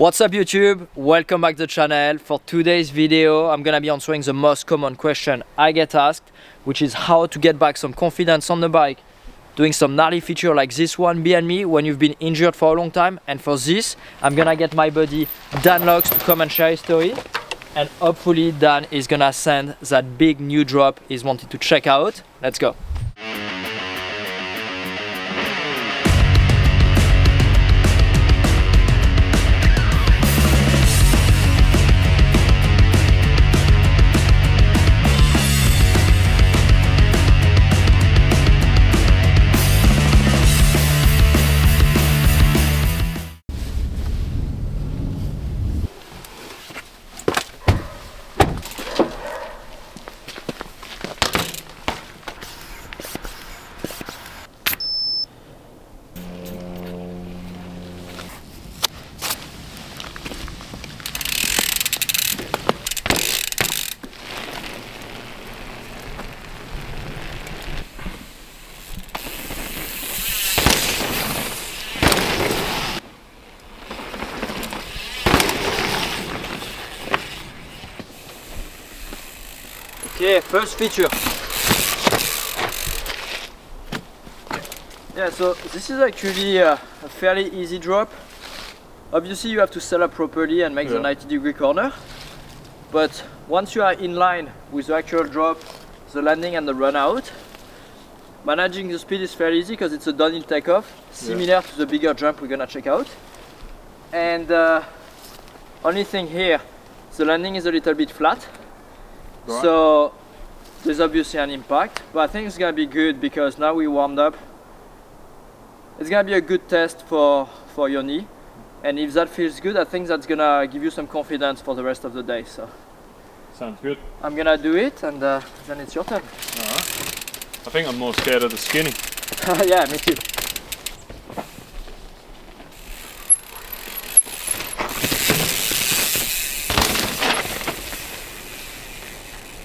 What's up YouTube? Welcome back to the channel. For today's video, I'm gonna be answering the most common question I get asked, which is how to get back some confidence on the bike, doing some gnarly feature like this one behind me when you've been injured for a long time. And for this, I'm gonna get my buddy Dan Locks to come and share his story. And hopefully Dan is gonna send that big new drop he's wanted to check out. Let's go. Okay, first feature. Yeah, so this is actually a fairly easy drop. Obviously you have to set up properly and make the 90-degree corner. But once you are in line with the actual drop, the landing and the run out, managing the speed is fairly easy because it's a downhill takeoff, similar to the bigger jump we're gonna check out. And only thing here, the landing is a little bit flat. Right. So there's obviously an impact, but I think it's gonna be good because now we warmed up. It's gonna be a good test for your knee, and if that feels good, I think that's gonna give you some confidence for the rest of the day. So sounds good. I'm gonna do it, and then it's your turn. Alright. I think I'm more scared of the skinny. Yeah, me too.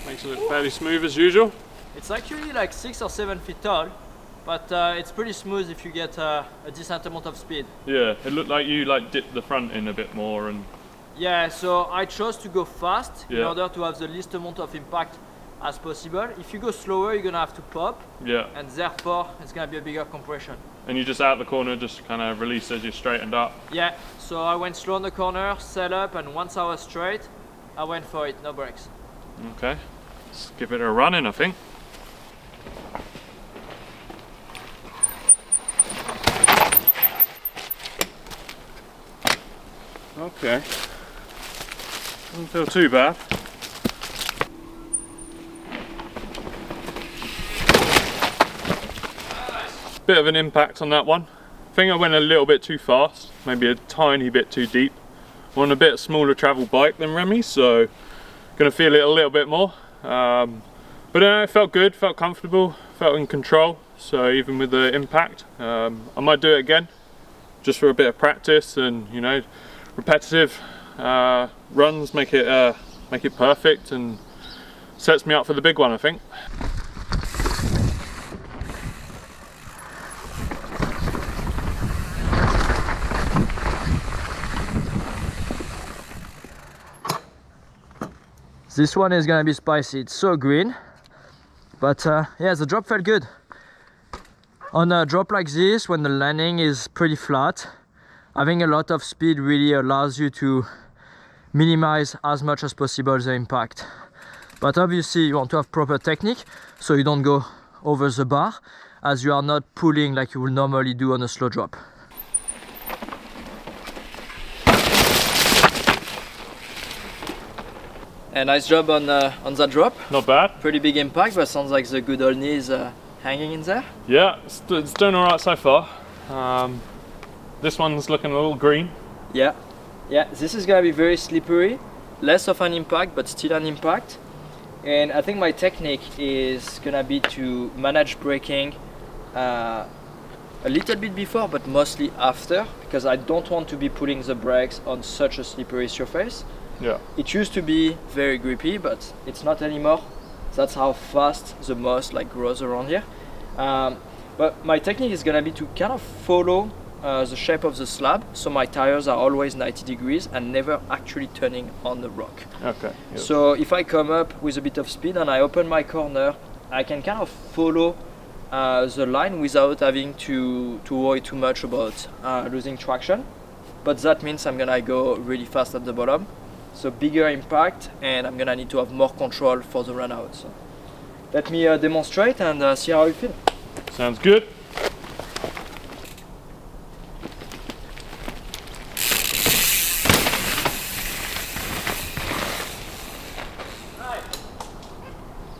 Makes it look fairly smooth as usual. It's actually like 6 or 7 feet tall, but it's pretty smooth if you get a decent amount of speed. Yeah, it looked like you dipped the front in a bit more and... Yeah, so I chose to go fast in order to have the least amount of impact as possible. If you go slower, you're gonna have to pop. Yeah. And therefore, it's gonna be a bigger compression. And you just out the corner, just kind of release as you straightened up. Yeah, so I went slow on the corner, set up, and once I was straight, I went for it, no brakes. Okay. Let's give it a run in, I think. Okay. Doesn't feel too bad. Bit of an impact on that one. I think I went a little bit too fast, maybe a tiny bit too deep. I'm on a bit smaller travel bike than Remy, so gonna feel it a little bit more. But it felt good, felt comfortable, felt in control. So even with the impact, I might do it again, just for a bit of practice, and you know, repetitive runs make it perfect and sets me up for the big one, I think. This one is gonna be spicy. It's so green, but yeah, the drop felt good. On a drop like this, when the landing is pretty flat, having a lot of speed really allows you to minimize as much as possible the impact. But obviously you want to have proper technique, so you don't go over the bar, as you are not pulling like you would normally do on a slow drop. A nice job on that drop. Not bad. Pretty big impact, but sounds like the good old knee is hanging in there. Yeah, it's doing alright so far. This one's looking a little green. Yeah, this is gonna be very slippery. Less of an impact, but still an impact. And I think my technique is gonna be to manage braking a little bit before, but mostly after, because I don't want to be pulling the brakes on such a slippery surface. Yeah. It used to be very grippy, but it's not anymore. That's how fast the moss grows around here. But my technique is gonna be to kind of follow the shape of the slab, so my tires are always 90 degrees and never actually turning on the rock. Okay. Yep. So if I come up with a bit of speed and I open my corner, I can kind of follow the line without having to worry too much about losing traction. But that means I'm gonna go really fast at the bottom. So bigger impact, and I'm gonna need to have more control for the run out. So let me demonstrate and see how you feel. Sounds good. Right.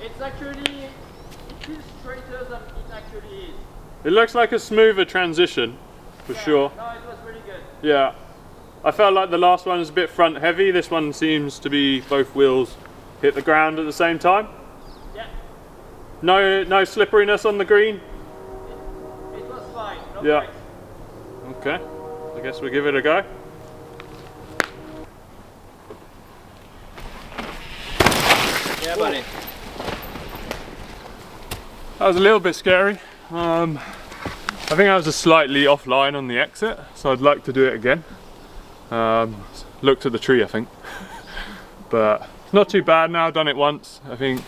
It's actually, it feels straighter than it actually is. It looks like a smoother transition, for sure. No, it was really good. Yeah. I felt like the last one was a bit front heavy. This one seems to be both wheels hit the ground at the same time. Yeah. No slipperiness on the green. It was fine. No Yeah. breaks. Okay. I guess we'll give it a go. Yeah, buddy. That was a little bit scary. I think I was just slightly offline on the exit, so I'd like to do it again. Looked at the tree, I think. But it's not too bad now, done it once. I think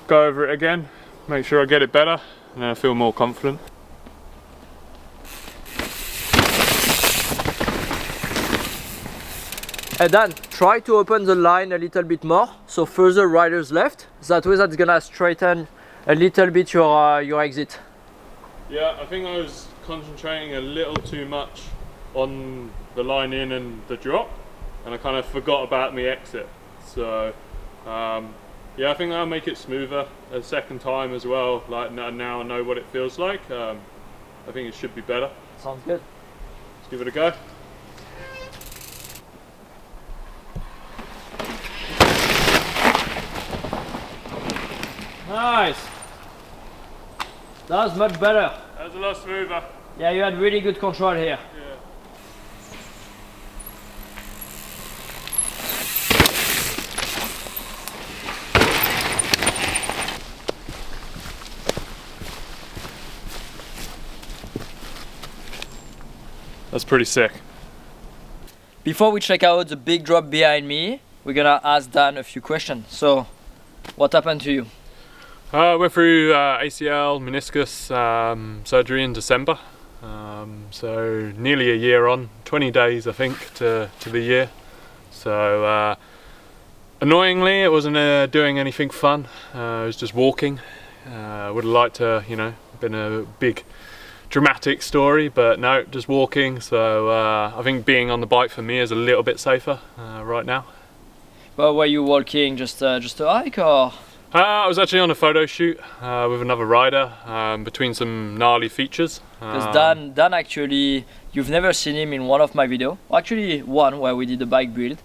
go over it again, make sure I get it better, and then I feel more confident. And then try to open the line a little bit more, so further riders left. That way that's gonna straighten a little bit your exit. Yeah, I think I was concentrating a little too much on the line in and the drop, and I kind of forgot about my exit. So yeah, I think that'll make it smoother a second time as well. Like now I know what it feels like. I think it should be better. Sounds good. Let's give it a go. Nice. That was much better. That was a lot smoother. Yeah, you had really good control here. Yeah. That's pretty sick. Before we check out the big drop behind me, we're gonna ask Dan a few questions. So, what happened to you? I went through ACL, meniscus surgery in December. So nearly a year on, 20 days I think to the year. So annoyingly it wasn't doing anything fun, it was just walking. Would have liked to, you know, been a big dramatic story, but no, just walking. So I think being on the bike for me is a little bit safer right now. Well, were you walking just a hike or? I was actually on a photo shoot with another rider between some gnarly features. Because Dan actually, you've never seen him in one of my videos. Well, actually one where we did a bike build.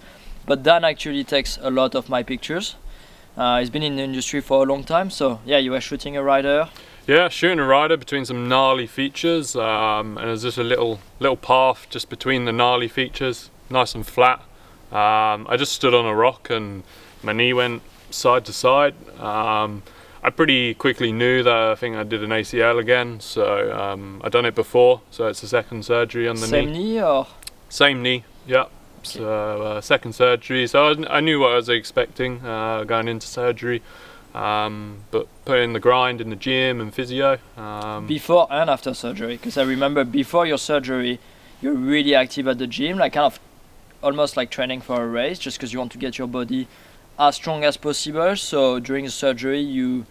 But Dan actually takes a lot of my pictures. He's been in the industry for a long time. So yeah, you were shooting a rider. Yeah, shooting a rider between some gnarly features. And there's just a little path just between the gnarly features, nice and flat. I just stood on a rock and my knee went side to side. I pretty quickly knew that I think I did an ACL again, so I'd done it before, so it's a second surgery on the knee. Same knee or? Same knee, yeah. Okay. So second surgery, so I knew what I was expecting going into surgery, but put in the grind in the gym and physio. Before and after surgery, because I remember before your surgery, you're really active at the gym, like kind of almost like training for a race, just because you want to get your body as strong as possible. So during the surgery you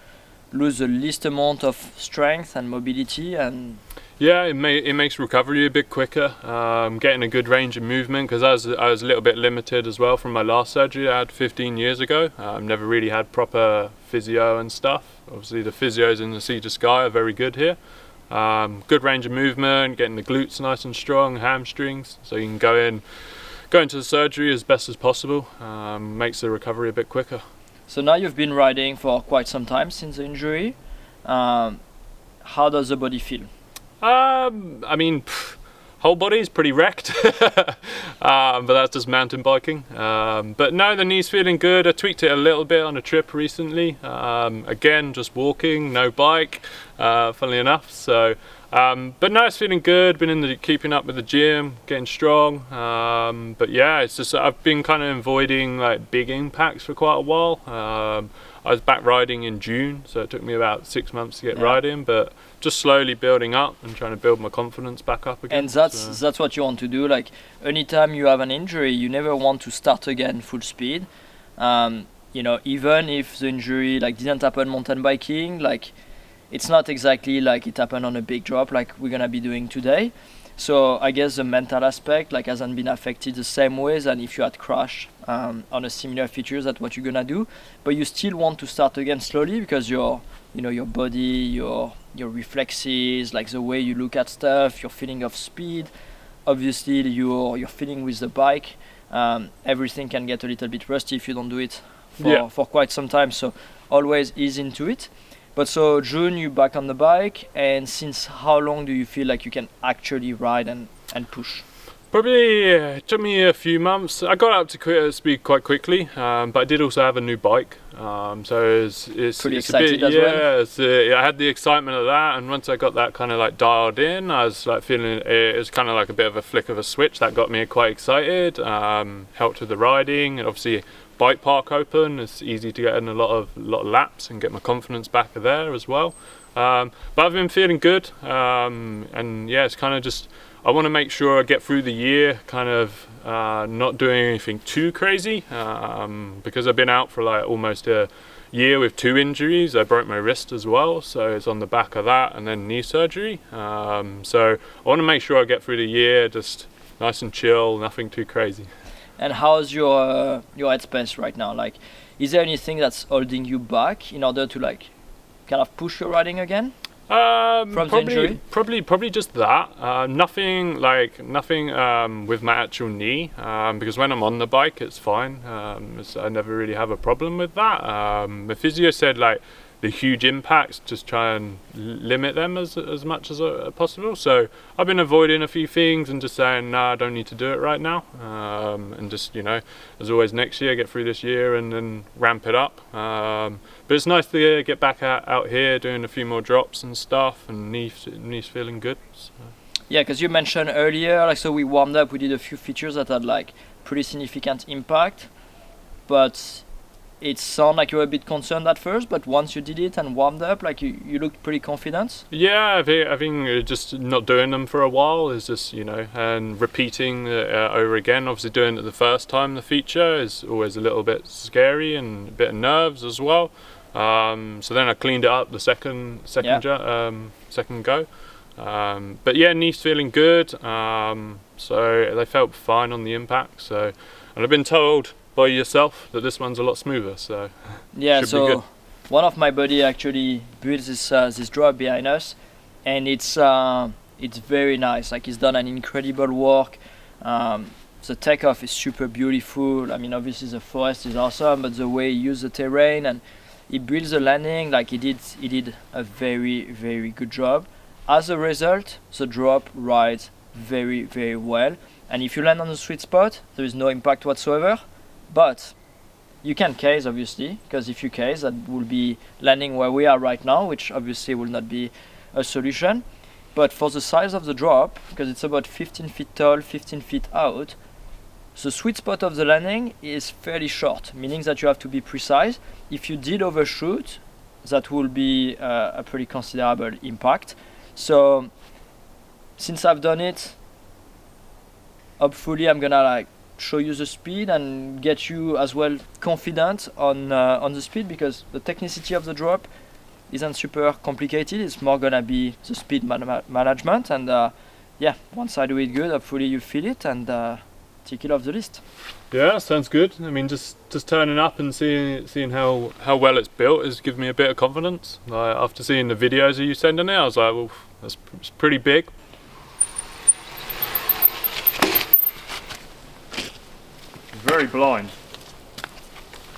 lose the least amount of strength and mobility, and yeah, it makes recovery a bit quicker, getting a good range of movement, because I was a little bit limited as well from my last surgery I had 15 years ago. I've never really had proper physio and stuff. Obviously the physios in the Sea to Sky are very good here. Good range of movement, getting the glutes nice and strong, hamstrings, so you can go into the surgery as best as possible. Makes the recovery a bit quicker. So now you've been riding for quite some time since the injury. How does the body feel? I mean, whole body is pretty wrecked, but that's just mountain biking. But no, the knee's feeling good. I tweaked it a little bit on a trip recently. Again, just walking, no bike, funnily enough. So But no, it's feeling good. Been keeping up with the gym, getting strong. But yeah, it's just I've been kind of avoiding like big impacts for quite a while. I was back riding in June, so it took me about 6 months to get riding, but just slowly building up and trying to build my confidence back up again. And that's what you want to do. Like anytime you have an injury, you never want to start again full speed. You know, even if the injury like didn't happen mountain biking, like it's not exactly like it happened on a big drop like we're gonna be doing today. So I guess the mental aspect like hasn't been affected the same way than if you had crashed on a similar features. That's what you're gonna do. But you still want to start again slowly because your body, your reflexes, like the way you look at stuff, your feeling of speed, obviously your feeling with the bike, everything can get a little bit rusty if you don't do it for quite some time. So always ease into it. But so June, you're back on the bike, and since how long do you feel like you can actually ride and push? Probably it took me a few months. I got up to speed quite quickly, but I did also have a new bike, so it's pretty a excited bit, as well. I had the excitement of that, and once I got that kind of like dialed in, I was like feeling it was kind of like a bit of a flick of a switch that got me quite excited. Helped with the riding, and obviously bike park open, it's easy to get in a lot of laps and get my confidence back there as well. But I've been feeling good, and yeah, it's kind of just I want to make sure I get through the year kind of not doing anything too crazy, because I've been out for like almost a year with 2 injuries. I broke my wrist as well, so it's on the back of that, and then knee surgery. So I want to make sure I get through the year just nice and chill, nothing too crazy. And how's your headspace right now? Like, is there anything that's holding you back in order to like kind of push your riding again? From the injury? Probably just that. Nothing with my actual knee, because when I'm on the bike, it's fine. I never really have a problem with that. The physio said like the huge impacts, just try and limit them as much as possible. So I've been avoiding a few things and just saying, nah, I don't need to do it right now. And just, you know, as always, next year, get through this year and then ramp it up. But it's nice to get back out here, doing a few more drops and stuff, and knees feeling good. So. Yeah, because you mentioned earlier, like, so we warmed up, we did a few features that had like pretty significant impact, but it sounded like you were a bit concerned at first, but once you did it and warmed up, like you looked pretty confident. Yeah, I think just not doing them for a while is just, you know, and repeating over again. Obviously doing it the first time, the feature is always a little bit scary and a bit of nerves as well. So then I cleaned it up the second go. But yeah, knees feeling good. So they felt fine on the impact. So, and I've been told by yourself that this one's a lot smoother, so yeah. Should be good. One of my buddy actually built this drop behind us, and it's very nice. Like, he's done an incredible work. The takeoff is super beautiful. I mean, obviously the forest is awesome, but the way he used the terrain and he built the landing, like he did a very, very good job. As a result, the drop rides very, very well, and if you land on the sweet spot, there is no impact whatsoever. But you can case, obviously, because if you case, that will be landing where we are right now, which obviously will not be a solution. But for the size of the drop, because it's about 15 feet tall, 15 feet out, the sweet spot of the landing is fairly short, meaning that you have to be precise. If you did overshoot, that will be a pretty considerable impact. So since I've done it, hopefully I'm gonna like show you the speed and get you as well confident on the speed, because the technicity of the drop isn't super complicated. It's more gonna be the speed management, and yeah, once I do it good, hopefully you feel it and tick it off the list. Yeah, sounds good. I mean, just turning up and seeing how well it's built has given me a bit of confidence. After seeing the videos of you sending it, I was like, well, it's pretty big. Very blind.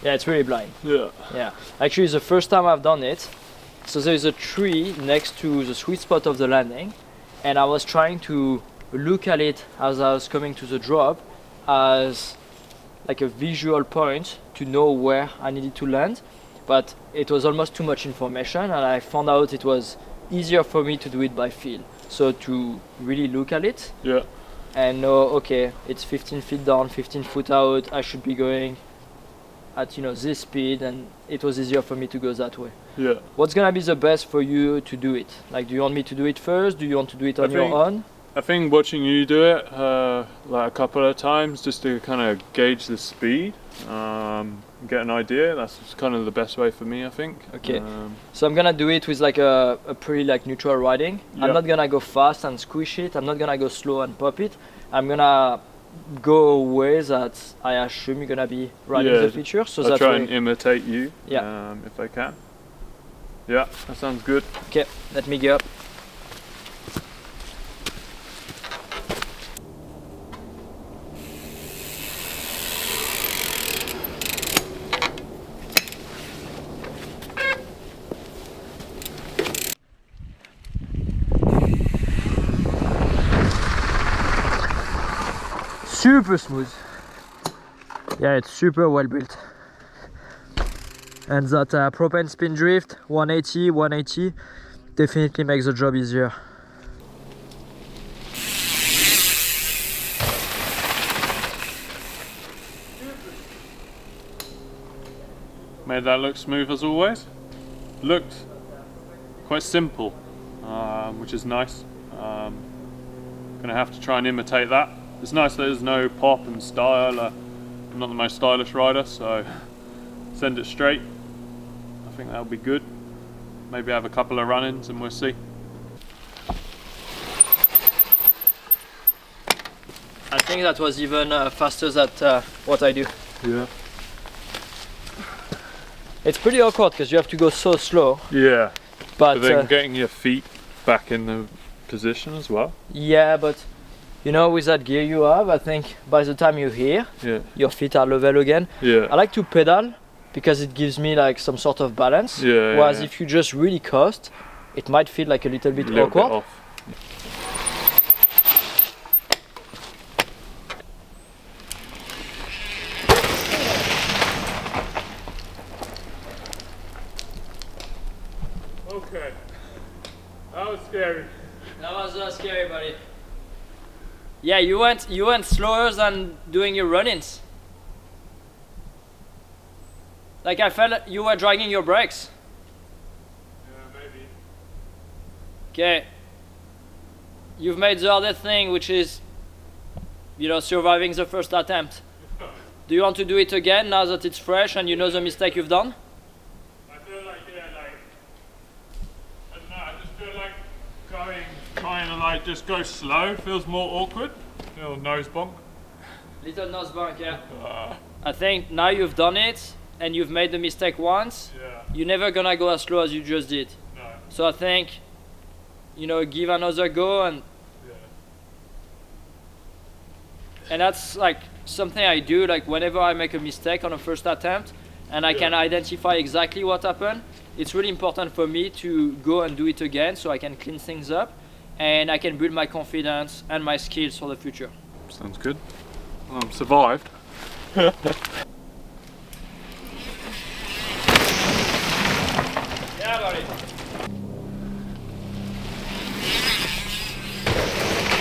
Yeah, it's really blind. Yeah. Actually, it's the first time I've done it. So there's a tree next to the sweet spot of the landing, and I was trying to look at it as I was coming to the drop as like a visual point to know where I needed to land, but it was almost too much information, and I found out it was easier for me to do it by feel. So to really look at it Yeah. and know, okay, it's 15 feet down, 15 foot out, I should be going at, you know, this speed, and it was easier for me to go that way. Yeah. What's gonna be the best for you to do it? Like, do you want me to do it first? Do you want to do it on your own? I think watching you do it like a couple of times just to kind of gauge the speed, get an idea. That's kind of the best way for me, I think. Okay. So I'm gonna do it with like a pretty like neutral riding. Yeah. I'm not gonna go fast and squish it. I'm not gonna go slow and pop it. I'm gonna go ways that I assume you're gonna be riding the feature. So I'll that try way, and imitate you. Yeah. If I can. Yeah, that sounds good. okay, let me go up. Super smooth. Yeah, it's super well built. And that propane spin drift 180 definitely makes the job easier. Made that look smooth as always. Looked quite simple, which is nice. Gonna have to try and imitate that. It's nice that there's no pop and style. I'm not the most stylish rider, so send it straight. I think that'll be good. Maybe have a couple of run-ins and we'll see. I think that was even faster than what I do. Yeah. It's pretty awkward because you have to go so slow. Yeah. But then getting your feet back in the position as well. Yeah, but you know, with that gear you have, I think by the time you're here, your feet are level again. Yeah. I like to pedal because it gives me like some sort of balance. Yeah. Whereas if you just really coast, it might feel like a little bit awkward. Bit off. Okay. That was scary. That was scary, buddy. Yeah, you went slower than doing your run-ins. Like I felt you were dragging your brakes. Yeah, maybe. Okay. You've made the other thing, which is, you know, surviving the first attempt. Do you want to do it again now that it's fresh and you know the mistake you've done? I feel like, I don't know, I just feel like trying to like just go slow feels more awkward. Little nose bonk. Little nose bonk, yeah. I think now you've done it and you've made the mistake once, you're never gonna go as slow as you just did. No. So I think, you know, give another go, and that's like something I do, like whenever I make a mistake on a first attempt and I can identify exactly what happened, it's really important for me to go and do it again so I can clean things up and I can build my confidence and my skills for the future. Sounds good. Well, I'm survived. Yeah, buddy.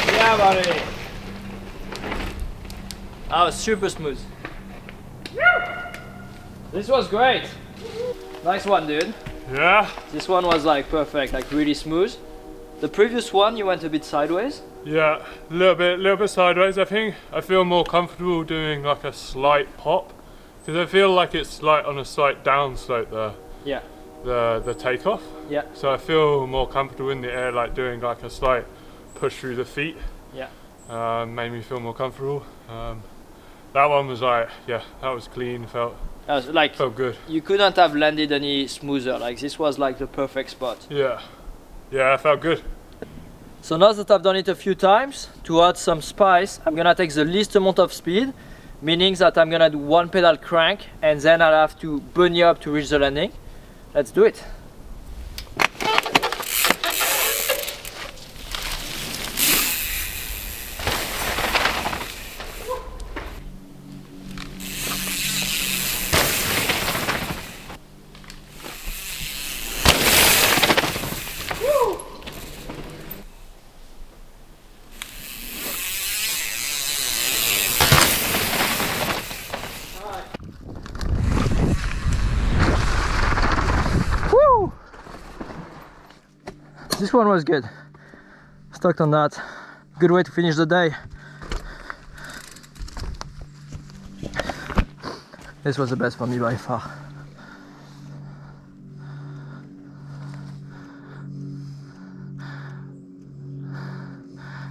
Yeah, buddy. That was super smooth. This was great. Nice one, dude. Yeah. This one was like perfect, like really smooth. The previous one, you went a bit sideways. Yeah, a little bit sideways. I think I feel more comfortable doing like a slight pop because I feel like it's like on a slight downslope there. Yeah. The takeoff. Yeah. So I feel more comfortable in the air, like doing like a slight push through the feet. Yeah. Made me feel more comfortable. That one was like, yeah, that was clean. Felt good. You couldn't have landed any smoother. Like this was like the perfect spot. Yeah. Yeah, I felt good. So now that I've done it a few times, to add some spice, I'm gonna take the least amount of speed, meaning that I'm gonna do one pedal crank and then I'll have to bunny up to reach the landing. Let's do it. Woo! this one was good. Stuck on that. Good way to finish the day. This was the best for me by far.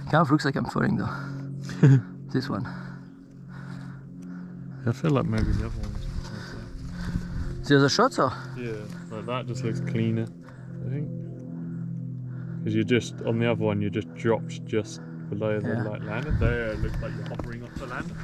Kind of looks like I'm falling though. This one. I feel like maybe the other one's The other shots or? yeah, like that just looks cleaner, I think. Because you're just, on the other one, you just dropped just below the like lander. There, it looks like you're hovering off the lander.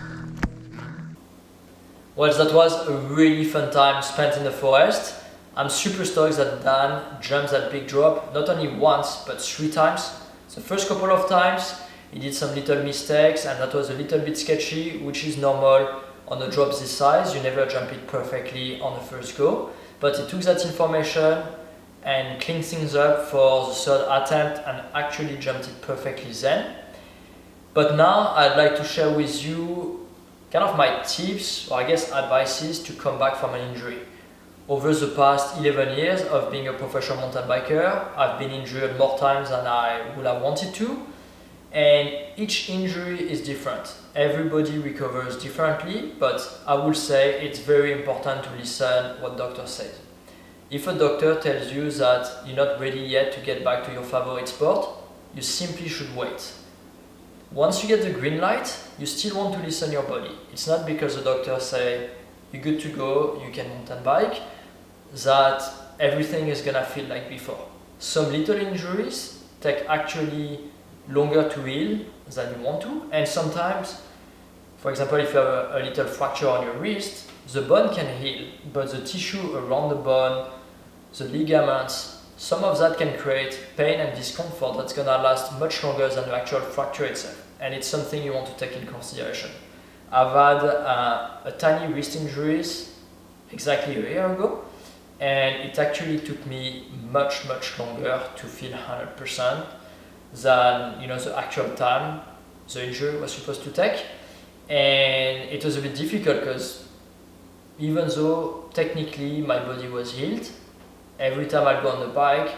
Well, that was a really fun time spent in the forest. I'm super stoked that Dan jumped that big drop, not only once, but 3 times. The first couple of times, he did some little mistakes and that was a little bit sketchy, which is normal on a drop this size. You never jump it perfectly on the first go. But he took that information and cleaned things up for the 3rd attempt and actually jumped it perfectly then. But now I'd like to share with you kind of my tips, or I guess advices to come back from an injury. Over the past 11 years of being a professional mountain biker, I've been injured more times than I would have wanted to, and each injury is different. Everybody recovers differently, but I would say it's very important to listen what doctor says. If a doctor tells you that you're not ready yet to get back to your favorite sport, you simply should wait. Once you get the green light, you still want to listen to your body. It's not because the doctor say you're good to go, you can mountain bike, that everything is gonna feel like before. Some little injuries take actually longer to heal than you want to, and sometimes, for example, if you have a little fracture on your wrist, the bone can heal, but the tissue around the bone, the ligaments, some of that can create pain and discomfort that's gonna last much longer than the actual fracture itself, and it's something you want to take in consideration. I've had a tiny wrist injuries exactly a year ago, and it actually took me much longer to feel 100% than the actual time the injury was supposed to take. And it was a bit difficult because even though technically my body was healed, every time I'd go on the bike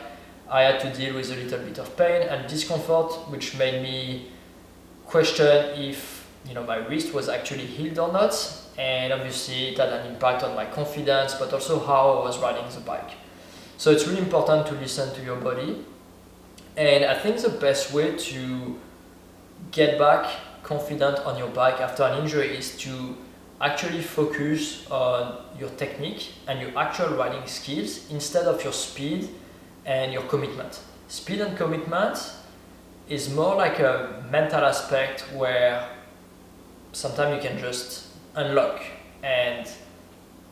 I had to deal with a little bit of pain and discomfort, which made me question if my wrist was actually healed or not. And obviously it had an impact on my confidence, but also how I was riding the bike. So it's really important to listen to your body. And I think the best way to get back confident on your bike after an injury is to actually focus on your technique and your actual riding skills instead of your speed and your commitment. Speed and commitment is more like a mental aspect where sometimes you can just unlock and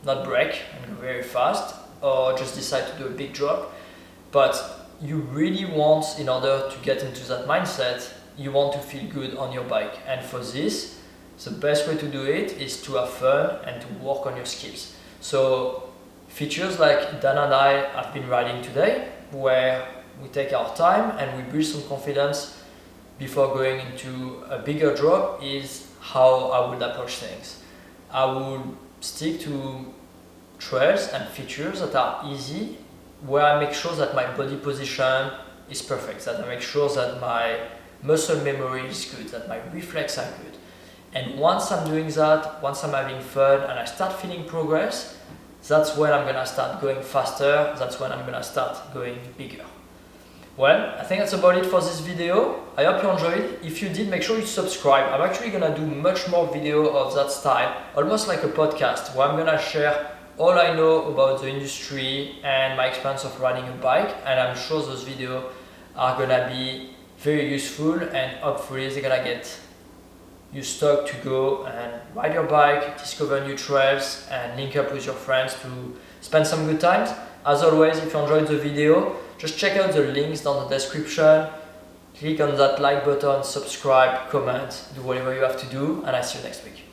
not brake and go very fast, or just decide to do a big drop. But you really want, in order to get into that mindset, you want to feel good on your bike. And for this, the best way to do it is to have fun and to work on your skills. So features like Dan and I have been riding today, where we take our time and we build some confidence before going into a bigger drop, is how I would approach things. I would stick to trails and features that are easy, where I make sure that my body position is perfect, that I make sure that my muscle memory is good, that my reflex are good. And once I'm doing that, once I'm having fun and I start feeling progress, that's when I'm gonna start going faster, that's when I'm gonna start going bigger. Well, I think that's about it for this video. I hope you enjoyed. If you did, make sure you subscribe. I'm actually gonna do much more video of that style, almost like a podcast, where I'm gonna share all I know about the industry and my experience of riding a bike, and I'm sure those videos are gonna be very useful, and hopefully they're gonna get you stoked to go and ride your bike, discover new trails, and link up with your friends to spend some good times. As always, if you enjoyed the video, just check out the links down the description, click on that like button, subscribe, comment, do whatever you have to do, and I'll see you next week.